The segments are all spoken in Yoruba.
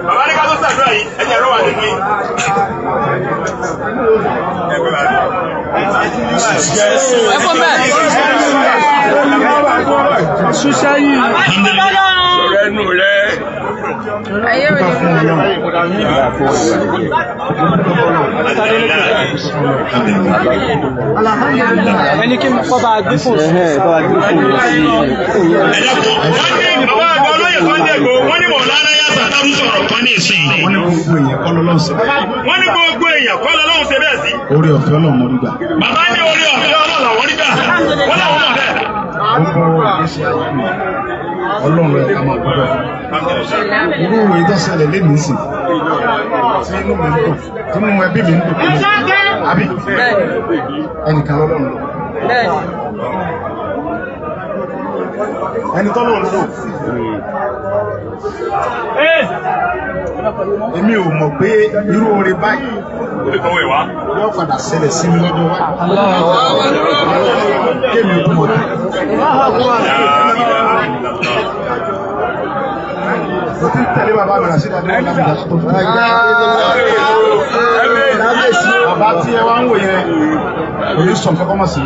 bàbá ní ká tó ṣàdúrà yìí ẹ̀jẹ̀ rọ̀ wà nínú yìí. ẹ̀fọ́ bẹ́ẹ̀. ṣúṣẹ́ yìí. sọ̀rọ̀ ẹnu rẹ̀. ayé mi ẹni kí n kọ́ bá gbé fún sí. wọ́n ní bàbá àgbà olóyè kan dé èkó wọ́n ní Mọ̀lánà Yásà Tárú sọ̀rọ̀ kan ní ìsìn. wọ́n ní gbogbo èèyàn kọ́ lọ́lọ́run ṣe bẹ́ẹ̀. wọ́n ní gbogbo èèyàn kọ́ lọ́lọ́run ṣe bẹ́ẹ̀ sí. orí ọ̀fẹ́ Ọlọ́run mo rí gbà. bàbá ní orí ọ̀fẹ́ Ọlọ́run wọ́n rí gbà wọ́n làwọn mọ̀ bẹ́ẹ̀. gbogbo ìgbésí ayé mi Ọlọ́run rẹ̀ ká máa gbọ́dọ̀. irú ìwé tó ṣẹlẹ̀ lé mi sí tí inú mi ń dùn tí inú ẹbí mi ń dùn kí àbí ẹnìkan lọ́lọ́run lọ. ẹni tọ́lọ́run lò. èmi ò mọ̀ pé irú oore báyìí yóò padà ṣẹlẹ̀ sí mi lọ́jọ́ wáyé. kémi ò mọ̀ tó. mo ti tẹ̀lé bàbá mi rà sí ìdájọ́ ìlànà tó fún bàbá tí ẹ wá ń wò yẹn òye sọ nǹkan kọ́ mọ̀ sí.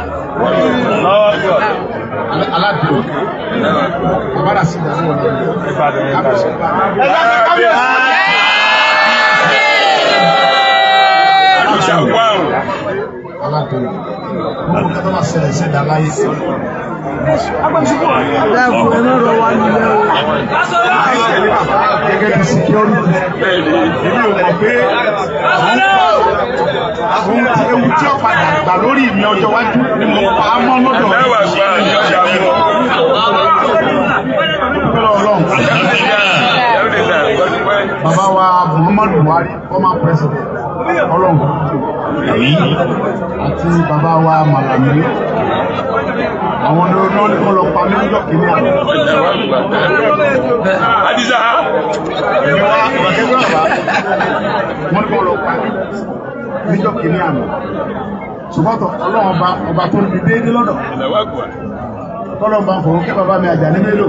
aládùn bàbá rà sí ìdájọ́ aládùn mo kọ́ tó máa ṣẹlẹ̀ sí ìdá láyé sí. dáàbò ẹ má rọ wá nílẹ̀ o. gẹ́gẹ́ bí security èmi ò mọ̀ pé àwọn ewu tí ó padà gbà lórí mi ọjọ́ iwájú ni mo pa á mọ́ lọ́dọ̀ bàbá wa Muhammadu Buhari former president Ọlọ́run àti bàbá wa Malami àwọn ní kọ́ lọ pa mílíọ̀nù kìíní àná. Adiza. Èmi wá ìwàkẹ́gbẹ́ bàbá wọ́n ní kọ́ lọ pa mílíọ̀nù kìíní àná. ṣùgbọ́n Ọlọ́run ọba tó ní déédéé lọ́dọ̀. Ọlọ́run bá ń fọwọ́ kí bàbá mi àjà ní mélòó.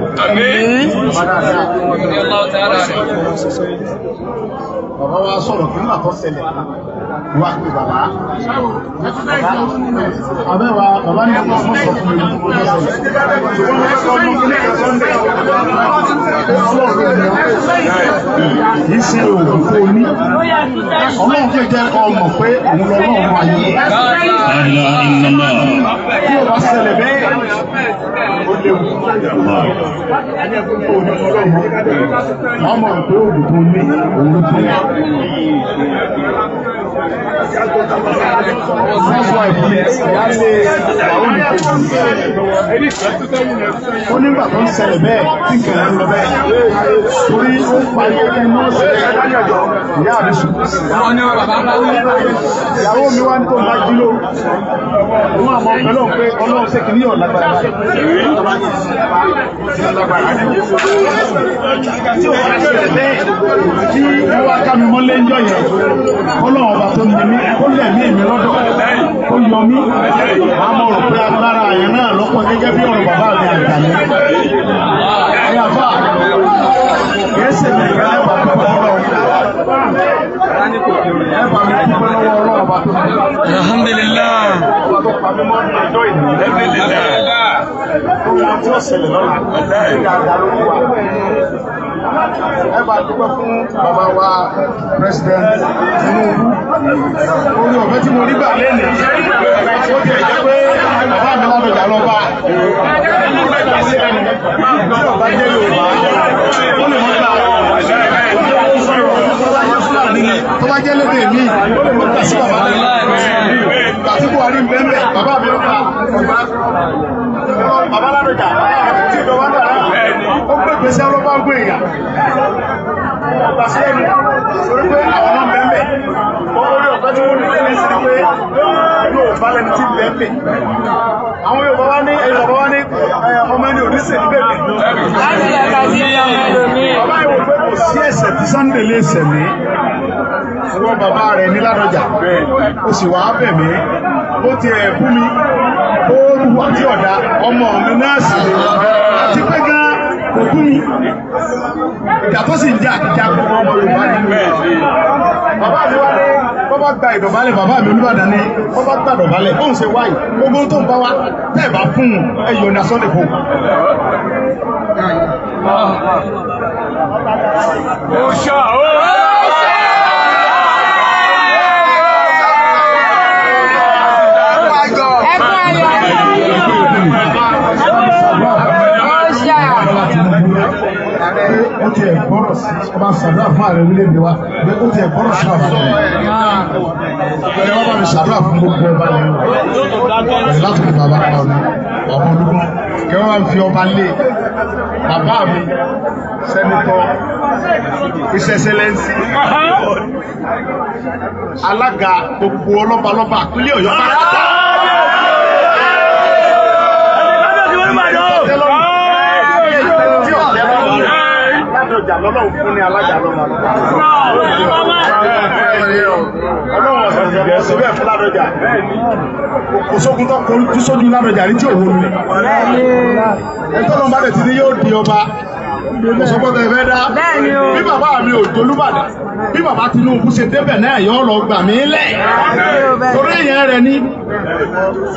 Bàbá dáadáa. Bàbá wa sọ̀rọ̀ kí nígbà tó ṣẹlẹ̀ wá pé bàbá. Àbẹ́wà bàbá ní ọmọ ọmọ sọ fún mi ní ọmọ ọmọ sọ̀rọ̀. Ṣùgbọ́n mo sọ ọmọ kí ní kẹsàn-án dé kì í ṣe òògùn tó ní. Ọlọ́run fẹ́ jẹ́ kọ́ mọ̀ pé òun lọ́wọ́ ọmọ ayé. Kí o bá ṣẹlẹ̀ bẹ́ẹ̀ ó léwu. Wọ́n mọ̀ pé òògùn tó ní òun ló tó ní. Ó nígbà tó ń ṣẹlẹ̀ bẹ́ẹ̀ tí kẹ̀lẹ́ ń lọ bẹ́ẹ̀ torí ó parí ẹgbẹ́ náà ṣẹlẹ̀ ìyá mi ṣùgbọ́n sí ìyàwó mi wá ní tó ń bá jí lóru wọn àmọ́ pẹ̀lú pé Ọlọ́run ṣe kìíní ọ̀ lágbára tí ó bá ṣẹlẹ̀ bẹ́ẹ̀ tí wọ́n wá ká mi mọ́lé ń jọ yẹn Ọlọ́run ọba tó ní mi ó lẹ̀mí èmi lọ́dọ̀ ó yọ mí àmọ́ rò pé agbára àyàn náà lọ́pọ̀ gẹ́gẹ́ bí ọ̀rọ̀ bàbá mi àgbà mi. Àyàfà kìí mi ìgbà ẹ̀bà púpọ̀ lọ́wọ́ ẹ̀bà mi púpọ̀ lọ́wọ́ Ọlọ́run ọba tó ní. Alhamdulillah. Ọba tó pa mí mọ́ ní ọjọ́ ìlú. Tó wọn tí ó ṣẹlẹ̀ lọ́la nígbà àdàlórí wa. Ẹ̀bà dúpẹ́ fún bàbá wa President Tinubu. Orí ọ̀fẹ́ tí mo rí gbà lẹ́nu. Ó jẹ́ ìjẹ́ pé bàbá mi lábẹ́jà lọ bá. Tí ọ̀bá jẹ́ Yorùbá, ó lè mọ́ gbà. Tó bá jẹ́ lédè mi, ó lè mọ́ gbà sí bàbá mi. Tàbí Buhari ń bẹ́ẹ̀ bàbá mi ó bá. Bàbá lábẹ́jà, tí ìjọba dára, ó gbé gbèsè ọlọ́pàá gbé èèyàn. Ọgbà sí ẹnu, torí pé àwọn náà bẹ́ẹ̀ orí ọ̀pẹ́ tí wọ́n ní lẹ́yìn sí pé yóò bá lẹ́ni tí bẹ́ẹ̀ àwọn Yorùbá wá ní ọmọ ẹni oníṣẹ́ ní bẹ́ẹ̀ bàbá ìwò pé kò sí ẹ̀ṣẹ̀ tí Sunday lè ṣẹ̀ mí wọ́n bàbá rẹ̀ ní Ládọjà ó sì wá bẹ̀ mí ó ti ẹ̀ bú mi ó wà tí ọ̀dà ọmọ mi náà sì àti pé gan kò kú mi ìjà tó sì ń jẹ́ àkíjà gbogbo ọmọ Yorùbá ni. Bàbá mi wá ní bọ́bá gba ìdọ̀bálẹ̀ bàbá mi Olúbàdàn ní bọ́bá gba ìdọ̀bálẹ̀ bóun ṣe wáyé gbogbo tó ń bá wa tẹ́ ẹ̀ bá fún un ẹ̀yọ̀ ní asọ́lẹ̀ fún un. Ó ti ẹ̀ gbọ́rọ̀ sí ọba ṣàdúrà fún ààrẹ orílẹ̀-èdè wa pé ó ti ẹ̀ gbọ́rọ̀ sí ọba rẹ̀. Ẹ wá bá mi ṣàdúrà fún gbogbo ọba lẹ́yìn láti fi bàbá pa ọ̀nà ọ̀pọ̀ olúgbọ́n kí wọ́n wá fi ọba lé bàbá mi sẹ́nitọ́ His Excellency alága gbogbo ọlọ́balọ́ba àpínlẹ̀ Ọ̀yọ́ pátá. Ládọjà lọ́lọ́run fún ní alága lọ́la. Ọlọ́run ọ̀sán ìjọba ẹ̀sìn bẹ́ẹ̀ fún Ládọjà. Kò sógun tó kọ ojú sójú Ládọjà ní tí òun ni. Ẹ̀tọ́ lọ́mọ rẹ̀ ti ní yóò di ọba. Kò sọ gbọ́dọ̀ ẹ̀fẹ́ dá. Bí bàbá mi ò jolúbàdàn, bí bàbá Tinubu ṣe débẹ̀ náà yọ lọ gbà mí lẹ̀. Torí ìyẹn rẹ̀ ní.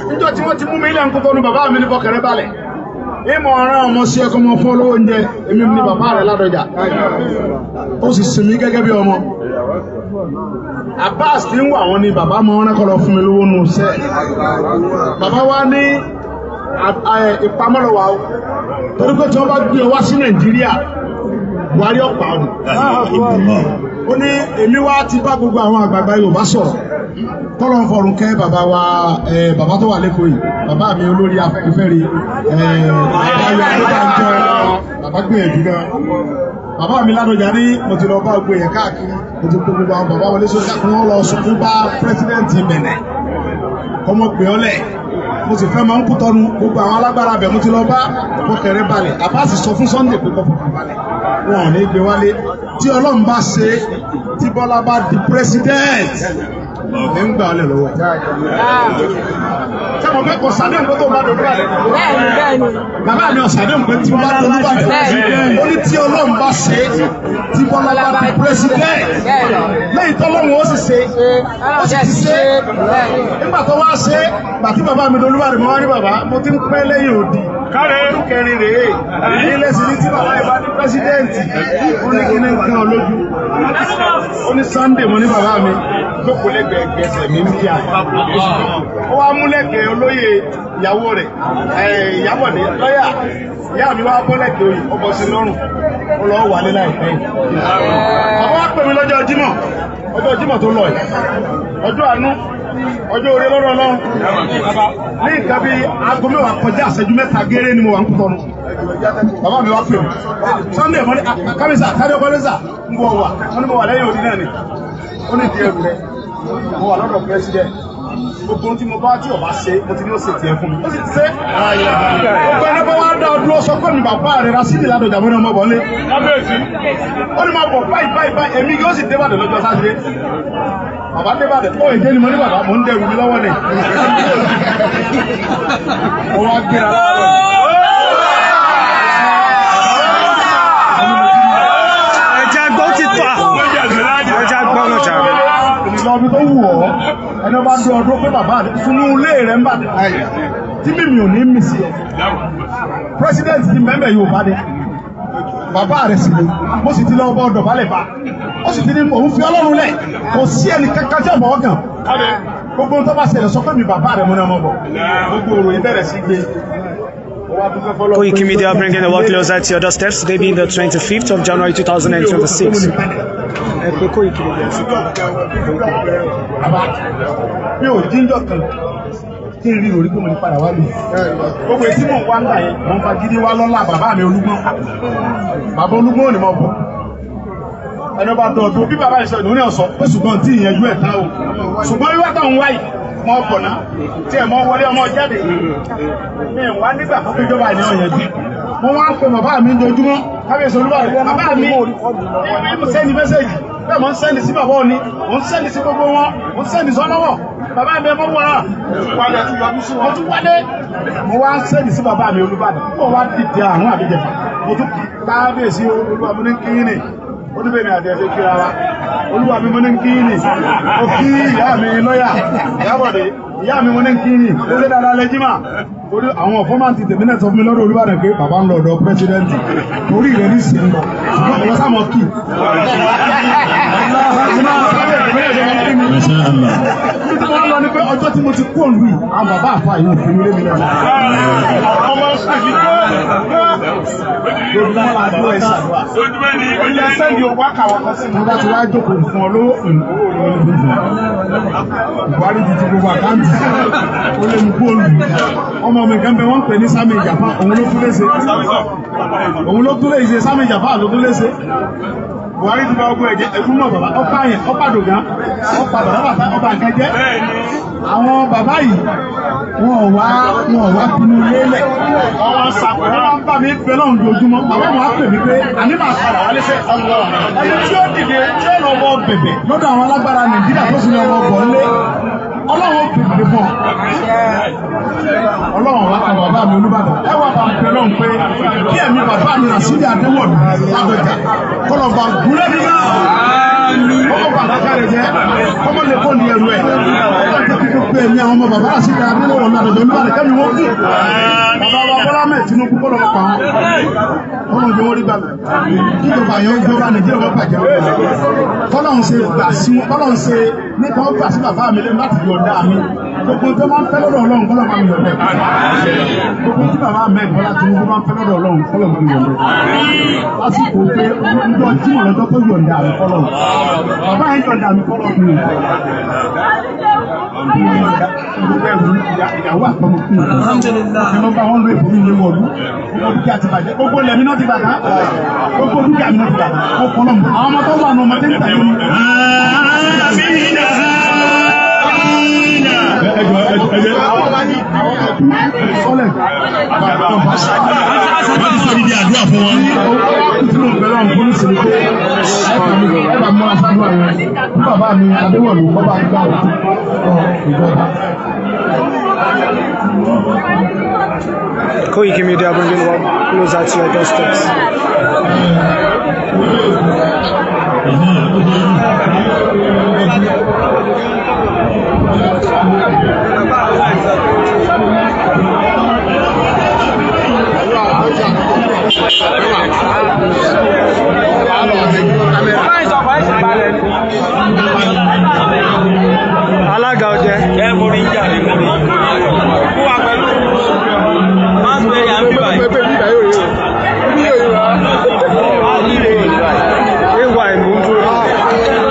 Níjọ́ tí wọ́n ti mú mi ilé ńkútọ́ ní bàbá mi ní bọ́kẹ̀rẹ́ balẹ̀. Ìmọ̀ ọ̀ràn ọmọ sí ẹkọ ọmọ fún olówó oúnjẹ èmi ní bàbá rẹ̀ Ládọjà ó sì sinmi gẹ́gẹ́ bí ọmọ. Abbas tí ń wà wọn ni bàbá mọ ọ́nà kọ́ lọ fún mi lówó nù sẹ́. Bàbá wa ní ìpamọ́lọ́wà ó torí pé tí wọ́n bá gbé wá sí Nàìjíríà Buhari ọ̀pá ọ̀dùn. Ó ní èmi wá ti bá gbogbo àwọn àgbààgbà Yorùbá sọ̀rọ̀ tọ́lọ́ ń fọrùn kẹ́ bàbá wa bàbá tó wà lẹ́kọ̀ọ́ yìí bàbá mi olórí afẹ́fẹ́re bàbá gbìyànjú gan. Bàbá mi Ládọjà ní mo ti lọ bá gbé yẹn káàkiri mo ti gbogbo àwọn bàbá wọlé sójà kí wọ́n lọ sunkún bá pírẹsidẹ́ǹtì Bẹ̀nẹ̀ kọ́mọ pé ọ́lẹ̀ mo sì fẹ́ máa ń kú tọ́nu gbogbo àwọn alágbára bẹ̀ mo ti lọ bá fọkẹ̀rẹ́ balẹ̀ Abbas sọ fún Sunday pé kọ́kọ́ balẹ̀ wọn ò ní gbé wálé tí Ọlọ́run bá ṣe tí Bọ́lá bá di pírẹsidẹ́ǹtì ẹ̀ ń gbà ọ́lẹ̀ lọ́wọ́ sẹ́mo pé kò sàdé nǹkan tó bá dọ̀dọ̀ rẹ̀. Bàbá mi ọ̀sàdé nǹkan tí bá dọ̀dọ̀ rẹ̀. Ó ní tí Ọlọ́run bá ṣe tí Bọ́lá bá di pírẹsidẹ́ǹtì lẹ́yìn tọ́lọ́run ó sì ṣe ó sì ti ṣe. Nígbà tó wá ṣe bàtí bàbá mi dolúbàdàn mo wá ní bàbá mo ti ń pẹ́ lẹ́yìn òdì. Ọdún kẹrin rèé ilé sí ní tí bàbá ìbá di pírẹsidẹ́ǹtì ó ní kí ní nǹkan olójú. Ó ní Sunday mo ní bàbá mi jókòó lẹ́gbẹ̀ẹ́ gẹ̀ẹ́sẹ̀ mi ń bí à. Ó wá múlẹ̀kẹ̀ olóyè ìyàwó rẹ̀ Ìyábọ̀dé lọ́yà ìyá mi wá bọ́lẹ̀kẹ̀ oyè ọkọ̀ sí lọ́rùn ó lọ́ wà nílá ìpẹ́. Àwọn wá pè mí lọ́jọ́ Jímọ̀ tó lọ yìí ọjọ́ àánú ọjọ́ orí lọ́rọ̀ Ọlọ́run ní nǹkan bí aago mẹ́wàá kọjá ìṣẹ́jú mẹ́ta géré ni mo wà ń kú tọ́nu. Bàbá mi wá pè mí Sunday mọ́ ní kábíyèsà kájọ́ kọ́lẹ́sà ń bọ̀ wà wọ́n ní mo wà lẹ́yìn òdì náà ni ó ní ìdí ẹrù rẹ̀ mo wà lọ́dọ̀ president gbogbo ohun tí mo bá tí ọba ṣe mo ti ní ó ṣe tiẹ̀ fún mi ó sì ti ṣe gbogbo ẹni bá wá dá ọdún ọsọ pé mi bàbá rẹ̀ Rasidi Ládọjà mọ́ ní ọmọ bọ̀ lé ó ní máa bọ̀ báyìí èmi yóò sì débàdàn lọ́jọ́ sátidé bàbá débàdàn ó èdè ni mo ní bàbá mo ń dẹrù mi lọ́wọ́ ni ó wá gbéra láàárọ̀. Ìlọ́bí tó wù ọ́ ẹni ọba dún ọdún pé bàbá rẹ̀ fún ilé rẹ̀ ń bàdàn tí mímì ò ní mì sí ẹ̀. President ti mẹ́mẹ́ yóò bá dé bàbá rẹ̀ sì ni mo sì ti lọ́wọ́ bọ́ ọ̀dọ̀ balẹ̀ bá ó sì ti ní òun fi Ọlọ́run lẹ̀ kò sí ẹni kankan tí ọ̀bọ̀ ọ̀gàn gbogbo tó bá ṣẹlẹ̀ sọ pé mi bàbá rẹ̀ mo ní ọmọ bọ̀ gbogbo òròyìn bẹ̀rẹ̀ sí gbé. Koiki Media bringing the world closer to your doorsteps today being the 25th of January 2026. Koiki Media. Mi ò jíjọ kan kí n rí orí pé mo ní padà wá lù. Gbogbo etí mò ń wá ń gbà yẹn, mo ń fa gidi wá lọ́la bàbá mi Olúgbọ́n. Bàbá Olúgbọ́n ò ní mọ̀ bọ̀. Ẹni ọba dọ̀dọ̀ bí bàbá ìṣẹ̀lẹ̀ òun ní ọ̀sán pé ṣùgbọ́n tí ìyẹn jú ẹ̀ tá o. Ṣùgbọ́n wíwá tó ń wáyìí mọ bọ̀ náà tí ẹ̀ mọ wọlé ọmọ jáde. Mi ò wá nígbà fún ìjọba ìní ọ̀yẹ́ jù. Mo wá ń pe bàbá mi dojúmọ́ kábíyèsí Olúbàdàn. Bàbá mi mo sẹ́ni mẹ́sẹ̀jì bẹ́ẹ̀ mo ń sẹ́ni sí bàbá òní mo ń sẹ́ni sí gbogbo wọn mo ń sẹ́ni sọ́lọ́wọ́ bàbá mi ẹ mọ́ wọ́n mo tún wálé mo wá ń sẹ́ni sí bàbá mi Olúbàdàn mo wá dìde àrùn àbíjẹ̀fà mo tún kì í kábíyèsí olúwa mi ní kíni ó ní bẹ́ẹ̀ ni àti ẹ̀ṣẹ́ kíra wa olúwa mi ní kíni ó kí ìyá mi lọ́yà Ìyábọ̀dé ìyá mi ní kíni lóṣè dáadáa lẹ́jímà torí àwọn fọ́mántì tèmi náà sọ fún mi lọ́dọ̀ Olúbàdàn pé bàbá ń lọ ọ̀dọ̀ pírẹsidẹ́ǹtì torí rẹ̀ ní sí ń lọ ṣùgbọ́n ọ̀wọ́ sáà mọ̀ kí. wọ́n lọ ní pé ọjọ́ tí mo ti kó òlù yìí àwọn bàbá àfa yìí ò fi mi lé mi lọ. lójúmọ́ la dúró ẹ̀ ṣàdúrà. ilé sẹ́ndì owó àkàwọ̀ kan sí mi. wọ́n bá ti wá jókòó fún ọ lówó Buhari ti ti gbogbo àkáǹtì ó lé mi kó òlù ọmọ mi kan bẹ wọ́n pè ní Sami Ìjàpá òun ló tún léṣe Sami Ìjàpá ló tún léṣe Buhari ti bá ọgbọ ẹ̀jẹ̀ ẹ̀kún mọ̀ bàbá ọ̀pá yẹn ọ̀pá dògán ọ̀pá bàbá ọba àkẹjẹ́ àwọn bàbá yìí wọn wá pinnu lélẹ̀ ọwọ́ sàpọ̀ wọn bá mi bẹ lọ́hùn lójúmọ́ bàbá wọn á pè mí pé àní máa padà wálé sẹ́ ẹni tí ó dìde tí ó lọ wọ bẹ̀bẹ̀ lọ́dọ̀ àwọn alágbára Nàìjíríà tó sì lọ wọ bọ̀ lé Ọlọ́run pèpè fún Ọlọ́run wá kan bàbá mi Olúbàdàn ẹ wà bá ń pè lọ́hùn pé kí ẹ̀mí bàbá mi Ràṣídì Adéwọ̀lú Ládọjà kọ́lọ̀ bá gúnlẹ̀ bí ọmọ bàbá kárẹ̀ jẹ́ ọmọ lè kó ní ẹrù ẹ̀ ọjọ́ kíkọ́ pé ẹ̀mí àwọn ọmọ bàbá Ràṣídì Adéwọ̀lú Ládọjà Olúbàdàn kẹ́mi wọ́n kú bàbá wa Bọ́lá mẹ́ Tinubu kọ́lọ̀ pa wọn ọmọ ìjọ wọn rí gbàgbé ìjọba yẹn ìjọba Nàìjíríà wọn bàjẹ́ kọ́lọ̀ ń ṣe gbà sí kọ́lọ̀ ń ṣe nípa ó gbà sí bàbá mi lẹ́nu láti yọ̀ǹda mi gbogbo tó máa ń fẹ́ lọ́dọ̀ Ọlọ́run kọ́lọ̀ máa ń yọ̀ǹda gbogbo tí bàbá mẹ́rin Bọ́lá Tinubu máa ń fẹ́ lọ́dọ̀ Ọlọ́run kọ́lọ̀ máa ń yọ̀ǹda lásìkò pé ọjọ́ Jímọ̀ lọ́jọ́ tó yọ̀ǹda mi kọ́lọ̀ bàbá yẹn yọ̀ǹda mi kọ́lọ̀ mi ìyàwó àtọmọ fún mi ọmọ bá wọn lọ èbó mi lé wọlú gbogbo dúkìá ti bàjẹ́ gbogbo lẹ́mí náà ti bàjẹ́ gbogbo dúkìá mi náà ti bàjẹ́ ó kọ́ lọ́mọ àwọn ọmọ tó wà ní ọmọdé ń tàyé mi. Sọ́lẹ̀ wọ́n ti sọ ìdí àdúrà fún wọn. Tí mo bẹ̀rẹ̀ àwọn fún ìṣẹ̀lẹ̀ pé ẹ bá mọ́ aṣáájú àwọn ní bàbá mi Adéwọ̀lú kọ́ bá gbà wọ́n ìjọba. Koiki Media bringing one closer to your doorsteps. Alága ọjẹ́. Ẹ mo rí ìjà ní mo rí. Kó wà pẹ̀lú. Máa ń gbé ya ń bí báyìí.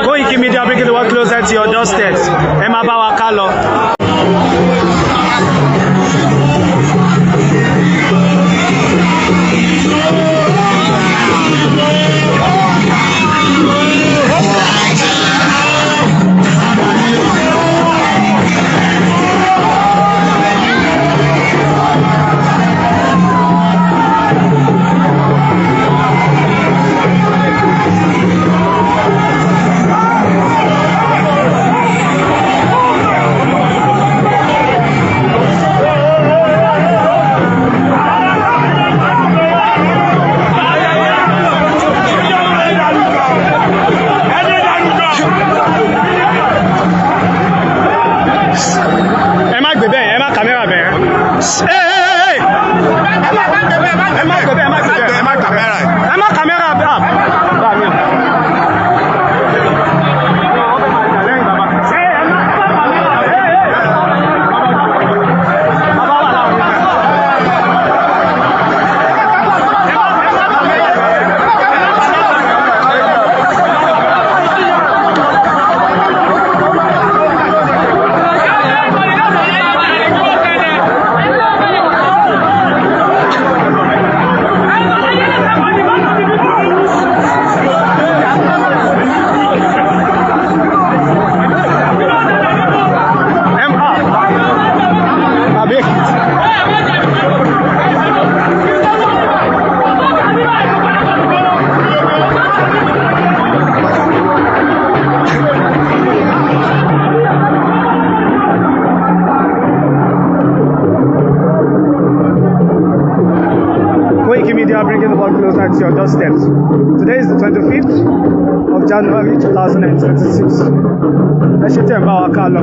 Koiki Media bringing the one closer to your doorsteps. Ẹ máa bá wa ká lọ. your steps. Today is the 25th of January 2026. Ẹ ṣe tẹ̀ ń bá wa ká lọ.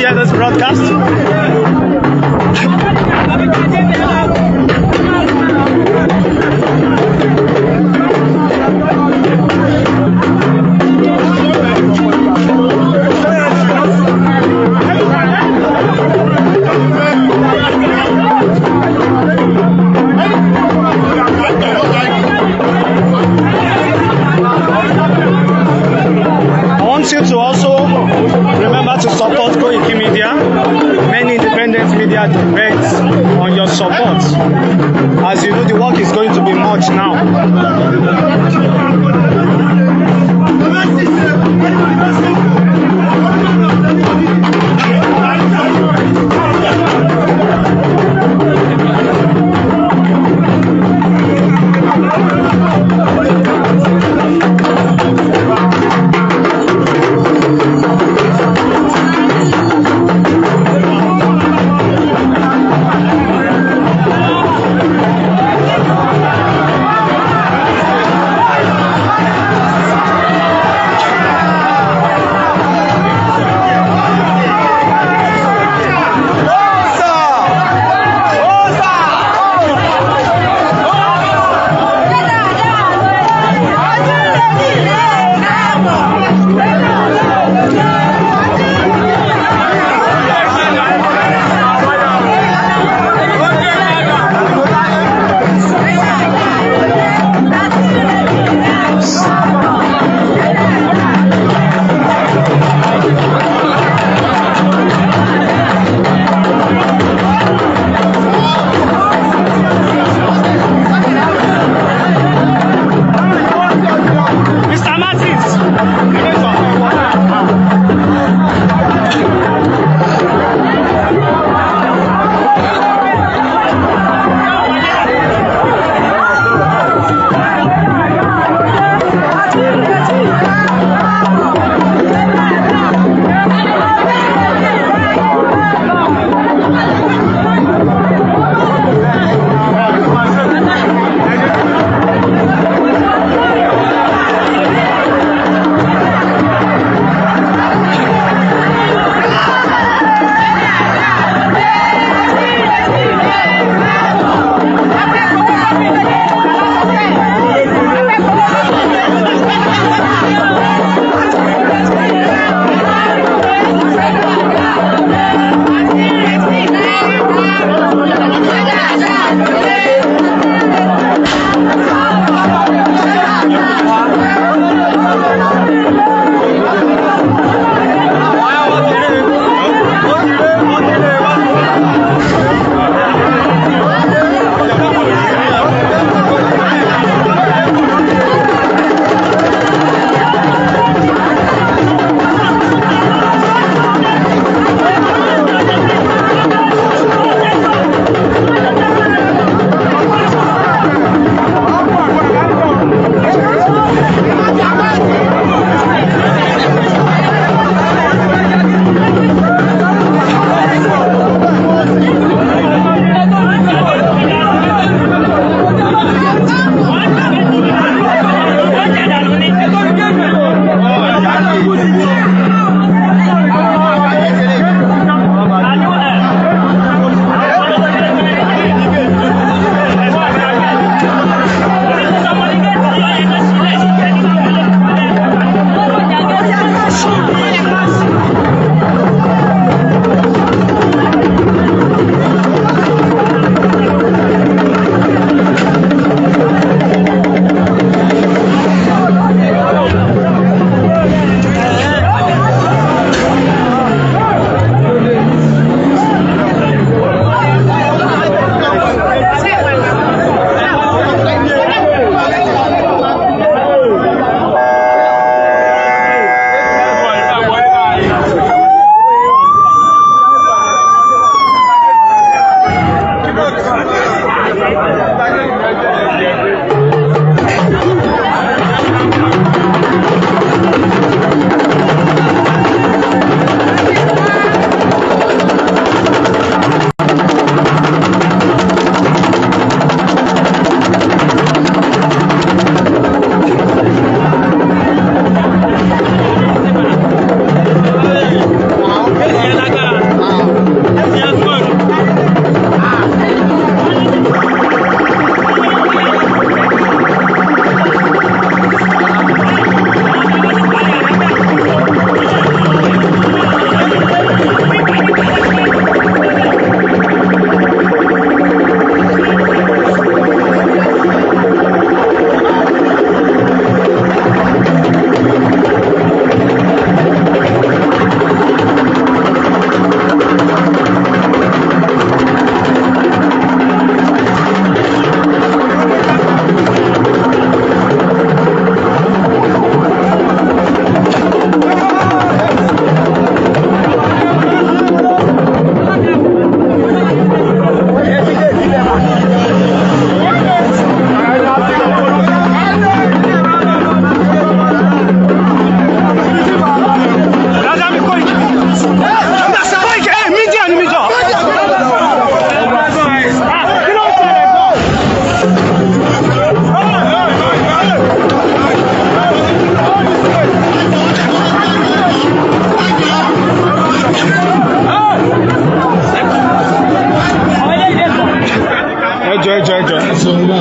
Share this broadcast. I want you to also remember to support Koiki Media. Many independent media depends on your support. As you know, the work is going to be much now.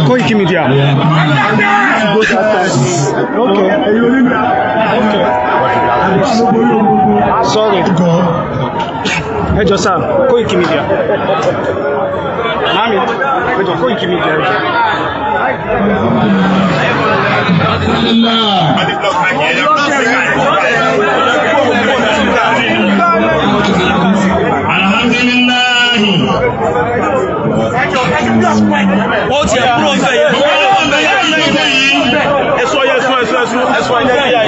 Koiki Media. Okay. Sorry. Ẹ jọ̀ọ́ sir, Koiki Media. Mami, ẹ jọ̀ọ́ Koiki Media. Ó ti ẹ̀ kúrò ń bẹ̀ yẹn. Ẹ̀sọ́ yẹn.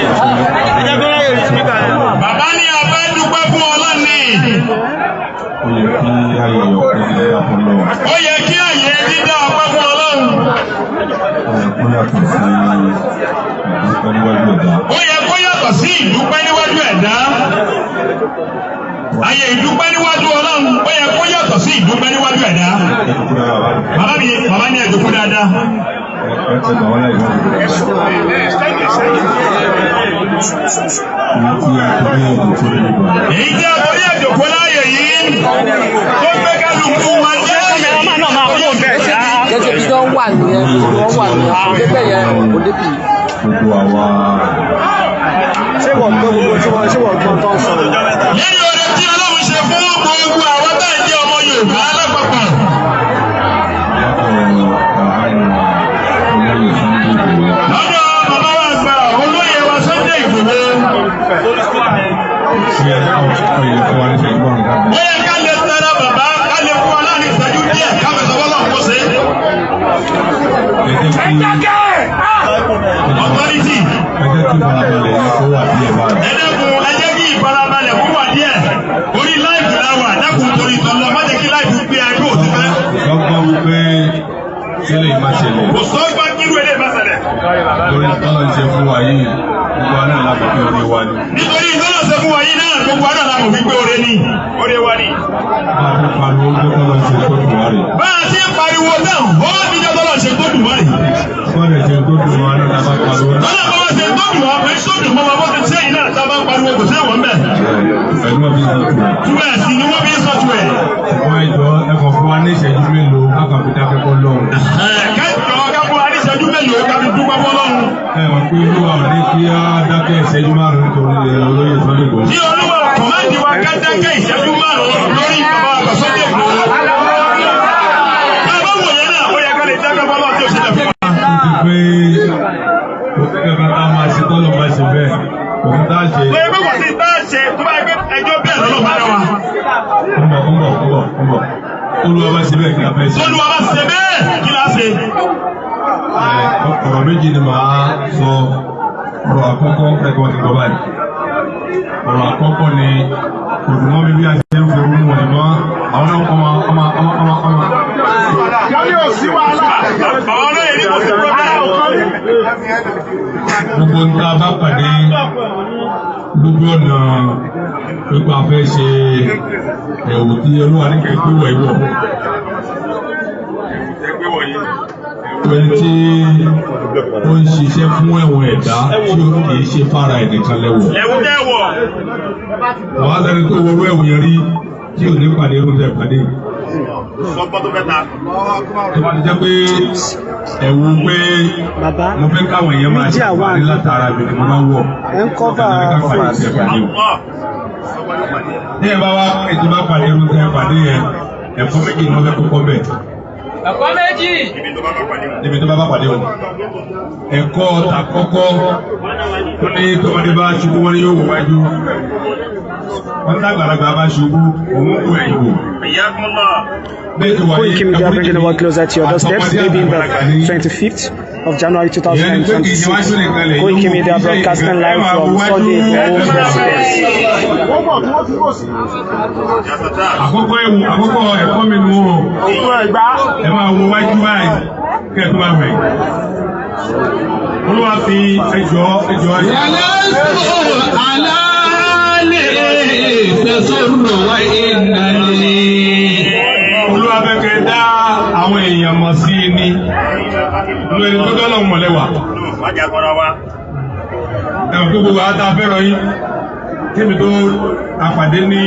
Ó yẹ kó yàtọ̀ sí ìdúpẹ́ níwájú ẹ̀dá. Ayé ìdúpẹ́ níwájú Ọlọ́run ó yẹ kó yàtọ̀ sí ìdúpẹ́ níwájú ẹ̀dá. Bàbá ní ẹ̀dùnkú dáadáa. Èyí tí a torí ẹ̀dùnkú láàyè yìí tó gbé kálukú máa jẹ́ ọmọ náà máa kó bẹ́ẹ̀ ṣá. Gẹ́gẹ́ bí wọ́n wà nìyẹn, òdébẹ̀ yẹn, òdébì. Ṣé wọ́n gbọ́ gbogbo tí wọ́n ṣé wọ́n gbọ́ tó ń sọ? Lẹ́yìn oore tí Ọlọ́run ṣe fún gbogbo àwọn tá ìdí ọmọ Yorùbá alápapọ̀. Lọ́dọ̀ bàbá wa gbà olóyè wa Sunday Igboho. Ó yẹ ká lè tẹ́ra bàbá ká lè fún wa láàrin ìṣẹ́jú díẹ̀ káfẹ́ sọ fọ́lọ́ kó ṣe. Authority. Ẹ jẹ́ kí ìfarabalẹ̀ kó wà díẹ̀. Orí láìpù la wà dákun torí tọ́lọ́ má jẹ́ kí láìpù gbé agbó òtún fẹ́. Lọ́gbọ́n wípé sílẹ̀ ìmáṣẹ̀lẹ̀. Kò sọ gbá kírú ilé ìbáṣẹ̀lẹ̀. Torí tọ́lọ̀ ṣe fún wa yìí, gbogbo aná lábọ̀ kí orí wa ni. Nítorí tọ́lọ̀ ṣe fún wa yìí náà gbogbo aná lábọ̀ wípé oore ni. Oore wa ni. Bá a ti pariwo pé tọ́lọ̀ ṣe tó dùn wá rè. Bá a ti pariwo náà, ó ti jẹ́ tọ́lọ̀ ṣe tó dùn wá rè. Wọ́n ṣe tó dùn wá náà lábá pariwo. Tọ́lọ̀ bá wá ṣe tó dùn wá pé sódù mọ́ wa bó ti ṣe yìí náà sábà pariwo kò sí ẹ̀wọ̀n bẹ̀. Ẹ̀gbọ́n bí sọ tù. Túbẹ̀ sí ni wọ́n fi ń sọ tu ẹ̀. Wọ́n ìjọ ẹ̀kọ́ fún wa ní ìṣẹ́jú mélòó kákan fi dákẹ́kọ̀ọ́ lọ́hùn. Kẹ́jọ kápọ̀ àdìsẹ́jú mélòó kábi dúpẹ́ fọ́lọ́run. Ẹ wọ́n pé olúwa ò ní kí á dákẹ́ ìṣẹ́jú márùn-ún torí olóyè Sunday Igboho. Tí Olúwa kọ̀máǹdì wa ká dákẹ́ ìṣẹ́jú márùn-ún lórí bàbá àgbà Sunday Igboho. Bàbá wòye náà ó yẹ ká lè dákẹ́ fọ́lọ́run tí ó ṣe lẹ̀ fún wa. Pé òfin kankan tá a máa ṣe tọ́lọ̀ máa ṣe bẹ́ẹ̀, òun tá a ṣe. Pé pé kò sí bá a ṣe tó bá gbé ẹjọ́ bẹ́ẹ̀ lọ́nà bá dá wa. Kúmbọ̀. Olúwa bá ṣe bẹ́ẹ̀ kí a fẹ́ ṣe. Olúwa bá ṣe bẹ́ẹ̀ kí la ṣe. Ọ̀rọ̀ méjì ni màá sọ. Ọ̀rọ̀ àkọ́kọ́ ẹ̀kọ́ ti gbọ́ báyìí. Ọ̀rọ̀ àkọ́kọ́ ni òdùmọ́ mi bí a ṣe ń forú wọn ni wọ́n àwọn náà ọmọ. Yálé ò sí wàhálà. Bàbá olóyè ní kò sí pọ́blẹ́mù. Gbogbo ń ta bá pàdé lójú ọ̀nà pípa fẹ́ ṣe ẹ̀wù tí Olúwa ní kẹ́kẹ́ wọ̀ ìwọ̀. Ẹni tí ó ń ṣiṣẹ́ fún ẹ̀wọ̀n ẹ̀dá tí ó kì í ṣe fara ẹnìkan lẹ́wọ̀. Ẹ̀wù dẹ́wọ̀. Àwọn àtẹni tó wọrú ẹ̀wù yẹn rí tí ò ní pàdé irú tẹ̀ pàdé. Sọ́gbọ́n tó fẹ́ ta. Tó bá ti jẹ́ pé ẹ̀wù pé Bàbá mo fẹ́ káwọn èèyàn máa ṣe àǹfààní látara mi ni mo máa ń wọ̀. ẹ̀ ń kọ́fà Ní ẹ̀ bá wá ètò bá pàdé irú tẹ̀ pàdé yẹn, ẹ̀fọ́ méjì ni wọ́n fẹ́ kọ́kọ́ bẹ̀. Ẹ̀kọ́ méjì. Níbi tó bá pàdé wọn. Ẹ̀kọ́ ta kọ́kọ́ wọ́n ní tọ́mọdé bá ṣubú wọ́n ní yóò wò wájú. Wọ́n ní àgbàlagbà bá ṣubú òun wò ẹ̀yìn wò. Koiki Media bringing the world closer to your doorstep, maybe in the 25th of January 2026. Koiki Media broadcasting live from Sunday Igboho residence. Àkọ́kọ́ ẹ̀kọ́ mi nù ó. Ẹ máa wo wájú báyìí kẹ́ ẹ̀ tó máa wẹ̀. Olúwa fi ẹjọ́ Olúwa fẹ́ kẹ́ dá àwọn èèyàn mọ̀ sí i ní. Olú ẹni tó dọ́lọ̀ mọ̀lẹ́wà. Ẹ̀wọ̀n tó gbogbo àtà fẹ́ràn yín. Kémi tó àpàdé ní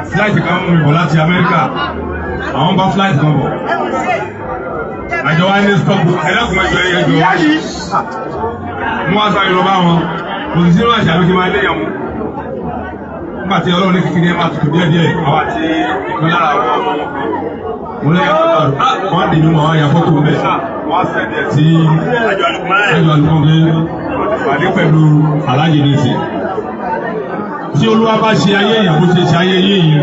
fúláìtì kan mú mi bọ̀ láti Amẹ́ríkà. Àwọn bá fúláìtì kan bọ̀. Àjọ wa ní stọ́ọ̀bù ẹ̀dàkùn ẹjọ́ ẹjọ́. Mú wá sáré lọ bá wọn. Kò sí sínú àṣà àbíkí máa léyàn mú. Nígbà tí Ọlọ́run ní kékeré máa tutù díẹ̀ díẹ̀, àwa àti ìkan lára àwọn ọmọ wọn. Mo ní wọ́n dì mí mọ́ àwọn àyàfọ́ tó bẹ̀. Wọ́n sẹ̀dẹ̀ tí ẹjọ́ àlùkò pé pàdé pẹ̀lú aláàjì ní ìsìn. Tí Olúwa bá ṣe ayé yìí bó ṣe ṣe ayé yìí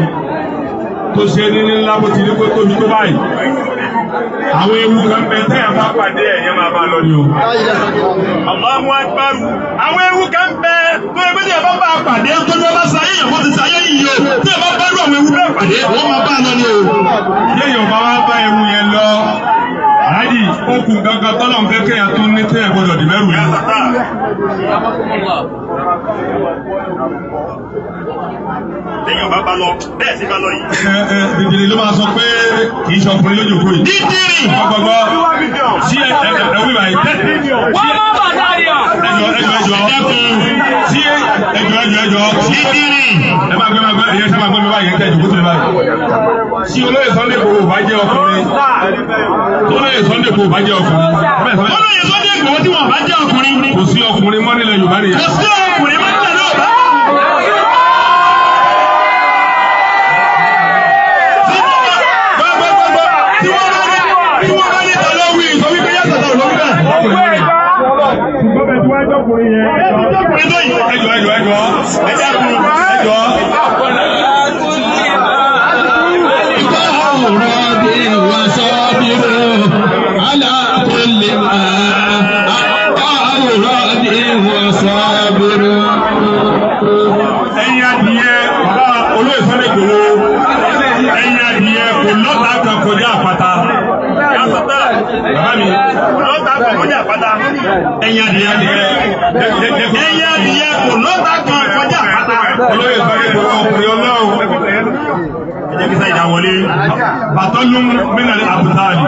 tó ṣe ní ńlá bó ti ní kó tóbi tó báyìí. Àwọn ewu kan bẹ tẹ́yà bá pàdé ẹ̀yẹ́ máa bá lọ ní o. Allahu Akbar. Àwọn ewu kan bẹ tó ẹgbẹ́ tí ẹ bá bá pàdé tó ní ọba sáyé yẹn bó ti sáyé yìí o. Tí ẹ bá bá rú àwọn ewu bẹ́ẹ̀ pàdé, wọ́n máa bá lọ ní o. Yéèyàn bá wá bá ewu yẹn lọ, àádì okùn gangan tọ́lọ̀ ń fẹ́ kéèyàn tún ní tẹ́yẹ̀ gbọ́dọ̀ dì mẹ́rù yìí. Téèyàn bá lọ, bẹ́ẹ̀ sí bá lọ yìí. Dìdìrì ló máa sọ pé kì í ṣọkùnrin lójú òkú yìí. Dídìrì! Ọgbọgbọ sí ẹwí báyìí. Wọ́n máa bà dárí ọ̀. Ẹjọ́. Sí ẹjọ́. Dídìrì! Ẹ máa gbé ẹ̀yẹ́ sábà gbé mi báyìí ń tẹ̀jú kútu báyìí. Sí olóyè Sunday Igboho bá jẹ́ ọkùnrin. Olóyè Sunday Igboho bá jẹ́ ọkùnrin. Olóyè Sunday Igboho tí wọ́n bá jẹ́ ọkùnrin. Kò sí ọkùnrin mọ́ nílẹ̀ Yorùbá nìyẹn. Kò sí ọkùnrin mọ́ nílẹ̀ Yorùbá. Ẹ̀yin adìyẹ kò lọ́ta kan kọjá àpáta. Olóyè Sunday Igboho ọkùnrin Ọlọ́run. Ẹ jẹ́ kí sáyidá wọlé. Bàtọ́lú mínà àbùtáàlì.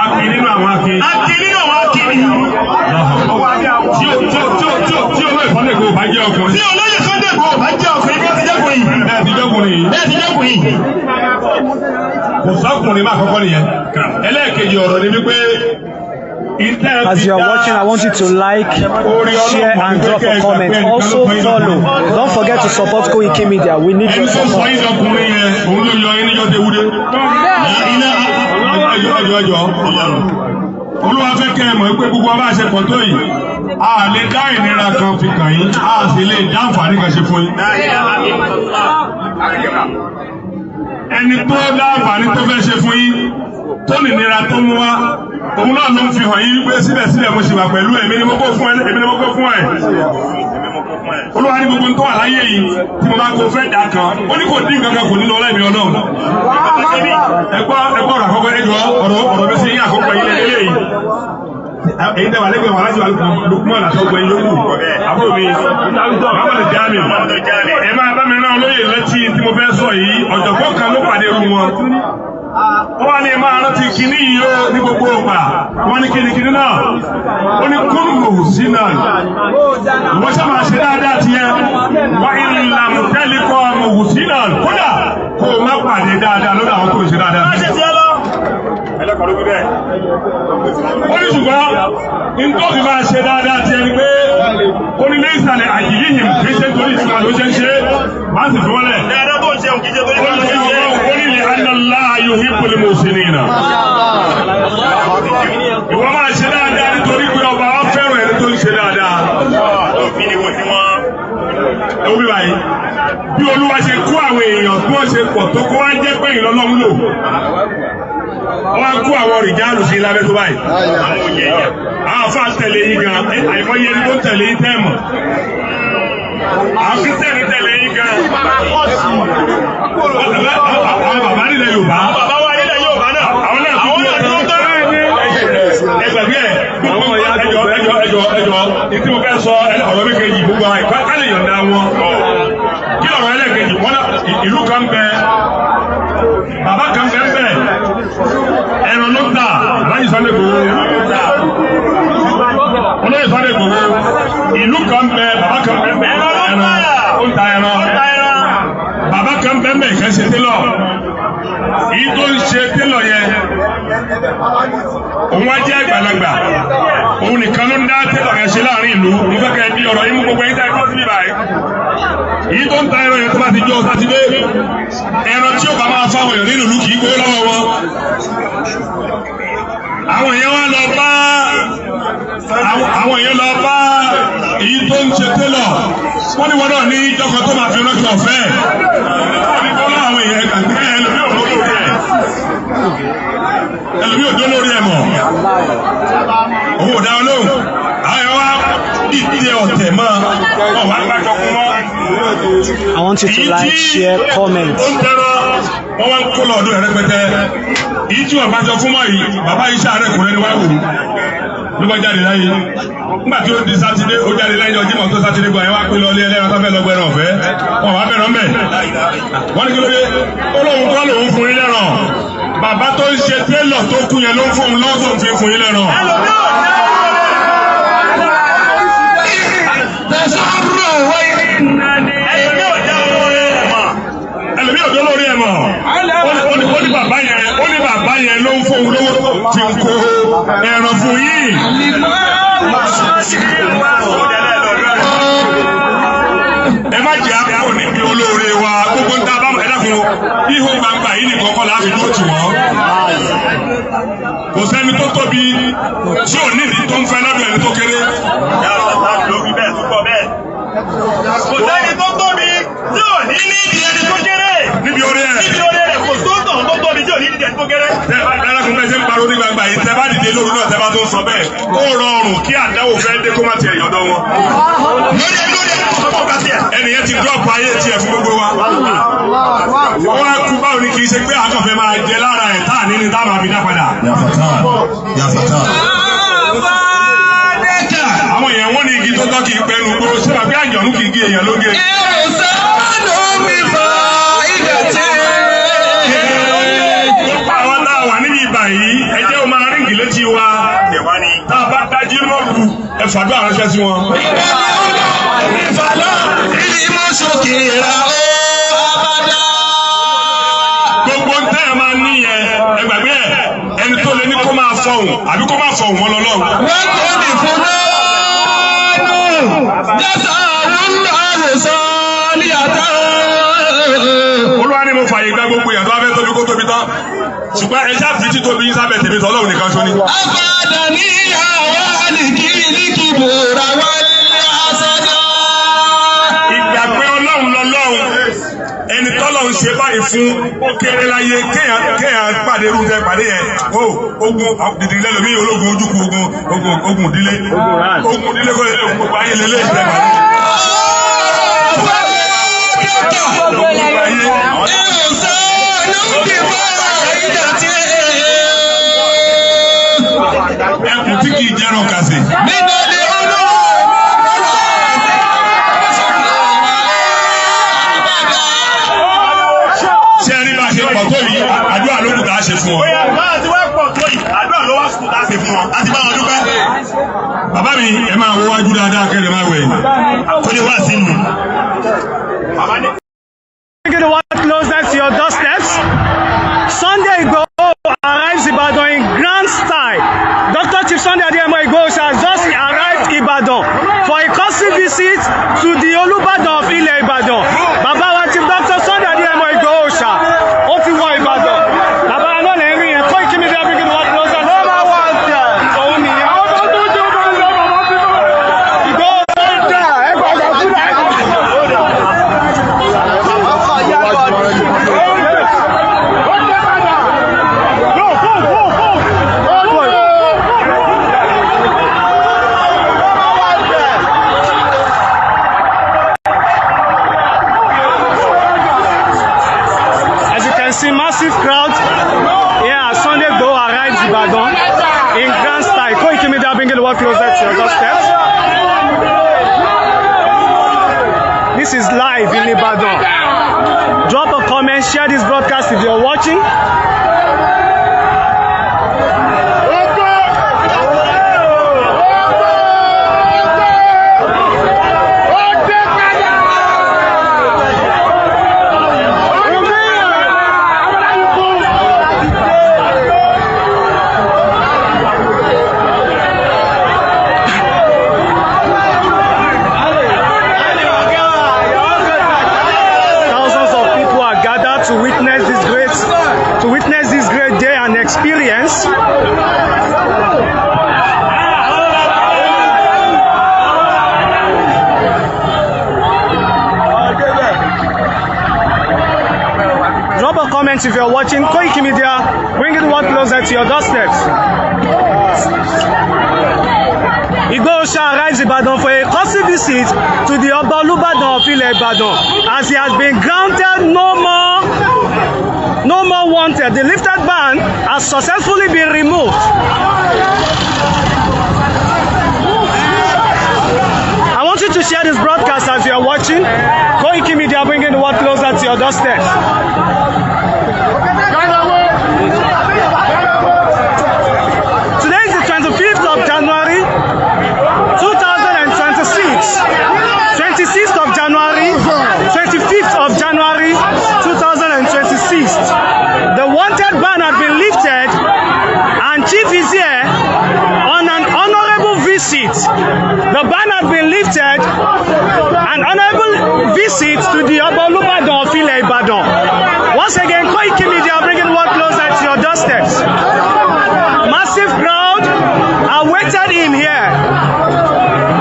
Akin nínú àwọn akin. Akin nínú àwọn akin. Tí olóyè Sunday Igboho bá jẹ́ ọkùnrin. Tí olóyè Sunday Igboho bá jẹ́ ọkùnrin bí ó ti jẹ́kùnrin. Bẹ́ẹ̀ ti jẹ́kùnrin. Bẹ́ẹ̀ ti jẹ́kùnrin. Kò sọ́kùnrin máa kọ́kọ́ nìyẹn. Ẹlẹ́ẹ̀kejì ọ̀rọ̀ ni wípé as you are watching, I want you to like, share and drop a comment. Also follow. Don't forget to support Koiki Media. We need your support. Olúwa fẹ́ kẹ́ ẹ mọ̀ pé gbogbo ọba ṣe pọ̀ tó yìí a lè dá ìnira kan fi kàn yín a sì lè dá àǹfààní kan ṣe fún yín. Ẹni tó dá àǹfààní tó fẹ́ ṣe fún yín tó nìnira tó mú wá òun náà ló ń fi hàn yín pé síbẹ̀síbẹ̀ mo ṣì wà pẹ̀lú èmi ni mo kó fún ẹ. Olúwa ní gbogbo tó wà láyé yìí tí mo bá kó fẹ́ dà kan ó ní kò dín kankan kò ní lọ lẹ́mìí Ọlọ́run. Ẹgbọ́ ọ̀rọ̀ àkọ́kọ́ ẹjọ́ ọ̀rọ̀ bí sí yín àkọ́kọ́ yín lẹ́lẹ́ yìí. Èyí tẹ́wà lẹ́gbẹ̀ẹ́ wà láti wà Lukman àtọ́gbẹ̀ yókù àbúrò mi Muhammadu Jami. Ẹ máa bá mi rán olóyè létí tí mo fẹ́ sọ yìí ọ̀jọ̀gbọ́n kan ló pàdé irú wọn. Wọ́n ní máa rántí kìíní yìí ó ní gbogbo ọgbà. Wọ́n ní kìíní náà. Ó ní kúrò sí náà. Wọ́n ṣe máa ṣe dáadáa ti yẹn. Wọ́n ìlànà tẹ́lẹ̀ kọ́ ọmọ òwú sí náà. Kódà kó o má pàdé dáadáa lórí àwọn tó ń ṣe dáadáa. Ẹlẹ́kọ̀ọ́ ló gbé bẹ́ẹ̀. Ó ní ṣùgbọ́n nítorí máa ṣe dáadáa ti ẹni pé ó ní ilé ìsàlẹ̀ àyíyíhìn kì í ṣe torí ìtumọ̀ ló ṣe ń ṣe. Máa sì fi wọ́n lẹ̀. Dáadáa tó ń ṣe òkìṣẹ́ torí ìtumọ̀ ló ṣe ń ṣe. Yuhibbul muhsinina. Ìwọ máa ṣe dáadáa nítorí pé ọba wa fẹ́ràn ẹni tó ń ṣe dáadáa. Ẹ wí báyìí. Bí Olúwa ṣe kó àwọn èèyàn bí wọ́n ṣe pọ̀ tó kó wá jẹ́ pé ìlọ́lọ́run lò. Wọ́n á kó àwọn rìjáàlù sí lábẹ́ tó báyìí. Àwọn afá tẹ̀lé yín gan, àìmọye ẹni tó tẹ̀lé yín tẹ́ẹ̀mọ̀. Àwọn Kristẹni tẹ̀lé yín gan. Àwọn bàbá nílẹ̀ Yorùbá. Bàbá wa nílẹ̀ Yorùbá náà. Àwọn náà tó tọ́ ẹgbẹ̀gbẹ̀ ẹjọ́ ìtí mo fẹ́ sọ ọ̀rọ̀ méjèèjì gbogbo àwọn ìpá kálẹ̀ yọ̀ǹda wọn. Kí ọ̀rọ̀ ẹlẹ́gẹ̀ẹ́jì wọ́n ìlú kan bẹ bàbá kan bẹ bẹ ẹran ló tà láyé Sunday Igboho. Olóyè Sunday Igboho ìlú kan bẹ bàbá kan bẹ bẹ ẹran ó ń ta ẹran. Bàbá kan bẹ bẹ ìkẹ́ ṣe télọ̀. Èyí tó ń ṣe télọ̀ yẹn òun wá jẹ́ àgbàlagbà òun nìkan ló ń dá télọ̀ yẹn ṣe láàrin ìlú. Mo fẹ́ kẹ́ ẹ di ọ̀rọ̀ yín mú gbogbo ẹ̀yin tẹ́ ẹ kọ́ síbí báyìí. Èyí tó ń ta ẹran yẹn tó bá ti jọ sátidé ẹran tí ó bá máa fáwọn èèyàn nínú ìlú kì í gbówó lọ́wọ́ wọn. Àwọn èèyàn wá lọ bá èyí tó ń ṣe télọ̀ wọ́n ní wọ́n náà ní ìjọkọ̀ tó máa fi ránṣẹ́ ọ̀fẹ́. Àwọn èèyàn ẹgbàgbé ẹlòmí òjò lórí ẹ̀mọ̀ òun ò dá olóhùn àwọn ẹ̀wọ́ dìde ọ̀tẹ̀ mọ́ wọn wá gbàjọ kún mọ́. I want you to like, share, comment. ó ń tẹ́rọ wọ́n wá ń kó lọ́ọ̀dún rẹ̀ rẹpẹtẹ èyí tí wọ́n gbàjọ fún mọ́ yìí bàbá yìí sàárẹ̀ kò rẹ́ni wá wò ló bá jáde láyé nígbà tí ó di sátidé ó jáde lẹ́yìn ọjọ́ ìmọ̀ tó sátidé gbọ́ ẹ̀ wá pé lọ́ọ́lé ẹlẹ́ran tó fẹ́ lọ gbẹ̀rán ọ̀fẹ́ wọn wá bẹ̀rẹ̀ mẹ́ wọ́n ní kí ló dé ó lóun kọ́ lòun fún yín lẹ́ràn bàbá tó ń ṣe télọ̀ tó kú yẹn ló ń fún un lọ́sùn fi fún yín lẹ́ràn. ẹlòmí ò dé lórí ẹ̀ mọ̀ ó ní bàbá yẹn ló ń fún un lówó fi ń kó ẹran fún yín. ẹ má jẹ́ àpò níbi olóore wa gbogbo ń ta bá ẹ dákun ihò gbangba yìí nìkan kọ́ láti dúró tì wọ́n. kò sẹ́ni tó tóbi tí ò nídìí tó ń fẹ́ lọ́dọ̀ ẹni tó kéré. kò sẹ́ni tó tóbi tí ò ní nídìí ẹni tó kéré. níbi orí ẹ̀ kò sóòtàn tó tóbi tí ò ní nídìí ẹni tó kéré. tẹ́ bá dára kún bẹ́ẹ̀ ṣe ń pariwo ní gbangba yìí tẹ́ bá dìde lóru náà tẹ́ bá tó ń sọ bẹ́ẹ̀ ó rọrùn kí àdáwò fẹ́ dé kó má tiẹ̀ yọ̀dọ̀ wọn. ẹnìyẹn ti dọ́ọ̀pù ayé tiẹ̀ fún gbogbo wa. wọ́n á kú báwo ni kì í ṣe pé àkànfẹ́ máa jẹ lára ẹ̀ táà nínú táà máa fi dá padà. àwọn èèyàn wọ́n ní igi tó tọ́ kì í pẹ́nu gbó ṣé bàbá àjọ̀nú kì í gé èèyàn lóge. àwọn tá a wà níbi ìbà yìí ẹ jẹ́ o máa ríǹgì létí wa tá a bá dájú lóru ẹ fàdúrà ránṣẹ́ sí wọn. gbogbo ń tẹ́ ẹ máa ní yẹn ẹ gbàgbé ẹ ẹni tó lé ní kó máa fọhùn àbí kó máa fọhùn wọn lọ́lọ́run. wọ́n tó ní fún Olúwa ni mo fàyè gba gbogbo ìyàtọ̀ afẹ́ tóbi kó tóbi tán ṣùgbọ́n ẹ ṣáà fi títóbi yín sábẹ́ tèmi tọ́ Ọlọ́run nìkan ṣó ni. Abada ní àwọn àlìkí ní kìbòrà wálé àṣàjá. Ìgbà pé Ọlọ́run lọ́lọ́run ẹni tọ́lọ́run ṣe báyìí fún ó kéré láyé kéèyàn pàdé irú tẹ pàdé yẹn ogun dìdì lẹ́lòmí ológun ojúkú ogun ìdílé ogun ìdílé kọ́ ilé gbogbo ayé lélẹ́ ìtẹ́ pàdé. Ẹkùn tí kìí jẹ́rọ kàsì. Ṣé ẹni bá ṣe pọ̀ tó yìí, àdúrà ló kù tá a ṣe fún ọ. Báyà tí wọ́n pọ̀ tó yìí, àdúrà ló wá kù tá a ṣe fún ọ. A ti bá wọn dúpẹ́. Bàbá mi, ẹ máa wọ wájú dáadáa kẹ́lẹ́ máa wẹ̀. Kó lè wá sínú. Bring the one closer to your doorsteps. Sunday Igboho arrives Ibadan in grand style. Dr. Chief Sunday Adeyemo Igboho has just arrived Ibadan for a courtesy visit to the Olubadan of Ile Ibadan. Baba wa Chief Dr. Sunday Adeyemo Igboho ó ti wọ Ibadan. Baba wa náà lè rí yẹn kó ìkíni bí abúlé wọn closer. Number one there. Òun nìyẹn. Àwọn tó ń tó bá ń lọ bàbá tí kò. Igboho tó ń dà ẹgbàá ọ̀gá fúnra ẹ̀. See massive crowd here as Sunday Igboho arrives Ibadan in grand style. Koiki Media bringing the world closer to your doorstep. This is live in Ibadan. Drop a comment, share this broadcast if you're watching. To witness this great day and experience. Drop a comment if you're watching Koiki Media, bring it one closer to your doorsteps. Igboho Oòṣà arrives Ibadan for a courtesy visit to the Oba Olubadan of Ile Ibadan, as he has been granted no more wanted. The lifted ban has successfully been removed. I want you to share this broadcast as you are watching. Koiki Media bringing the world closer to your doorstep. Today is the 25th of January 2026. 26th of January, 25th of January 2026. The wanted ban had been lifted and Chief is here on an honorable visit. The ban had been lifted, an honorable visit to the Oba Olubadan of Ile Ibadan. Once again, Koiki Media bringing one closer to your doorsteps. Massive crowd awaited him here.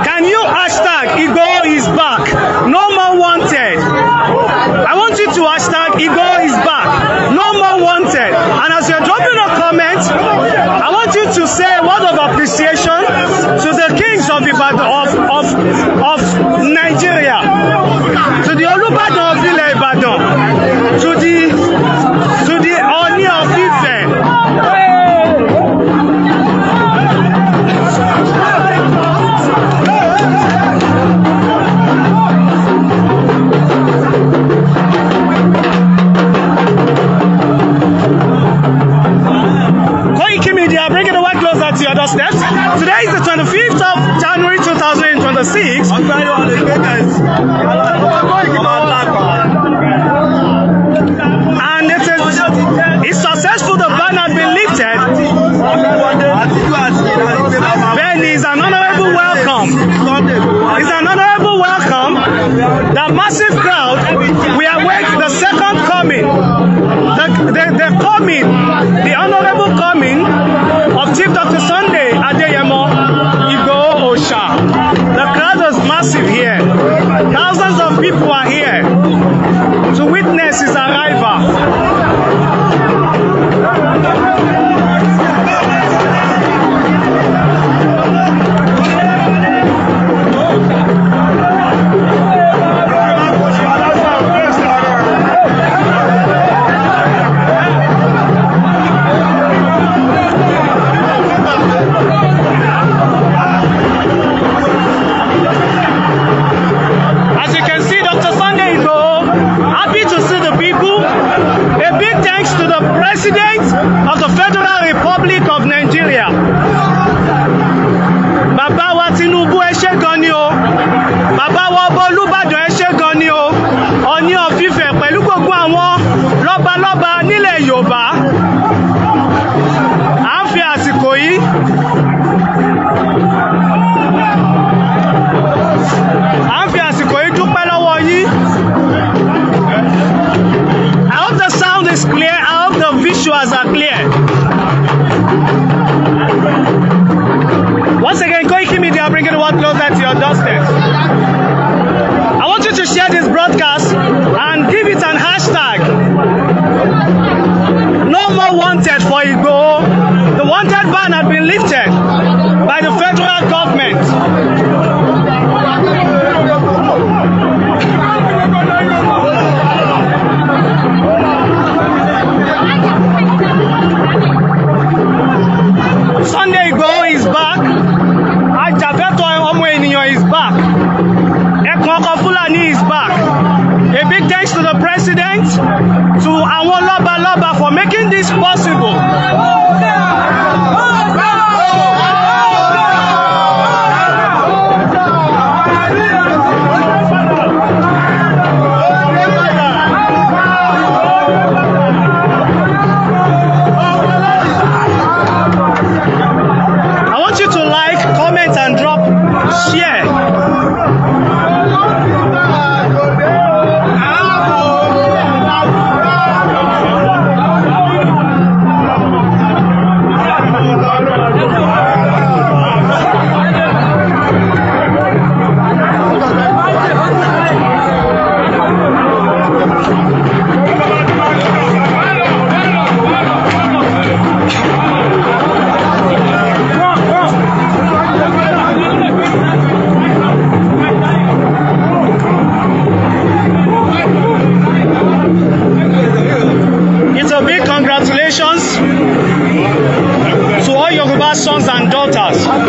Can you hashtag Igboho is back? No more wanted. I want you to hashtag Igboho is back. No more wanted. And as you're dropping a comment, I want you to say a word of appreciation to the kings of Ibadan, of Nigeria, to the Olubadan of Ile Ibadan, to the Oni of Ife. Koiki Media bringing the world closer to your doorsteps. Today is the 25th of January 2026. And it's successful. The ban has been lifted. Then is an honorable welcome. It's an honorable welcome. The massive crowd. We await the second coming. The honorable coming of Chief Dr. Sunday Adeyemo Igboho Oòṣà. The crowd is massive here. Thousands of people are here to witness his arrival. As you can see, Dr. Sunday Igboho, happy to see the people. A big thanks to the President of the Federal Republic of Nigeria. Bàbá wa Tinubu ẹ ṣé gan ni o. Bàbá wa Ọba Olúbàdàn ẹ ṣé gan ni o. Ọọ̀ni of Ifẹ̀ pẹ̀lú gbogbo àwọn lọ́balọ́ba nílẹ̀ Yorùbá. À ń fi àsìkò yìí. I hope the sound is clear. I hope the visuals are clear. Once again, Koiki Media bringing the world closer to your doorstep. I want you to share this broadcast and give it an hashtag. No more wanted for Igboho. The wanted ban had been lifted by the federal government. Sunday Igboho is back. Ajafẹ́tọ̀ọ́ ọmọ ènìyàn is back. Ẹkùn ọkọ̀ Fúlàní is back. A big thanks to the president, to àwọn lọ́balọ́ba for making this possible. I want you to like, comment, and drop share. sons and daughters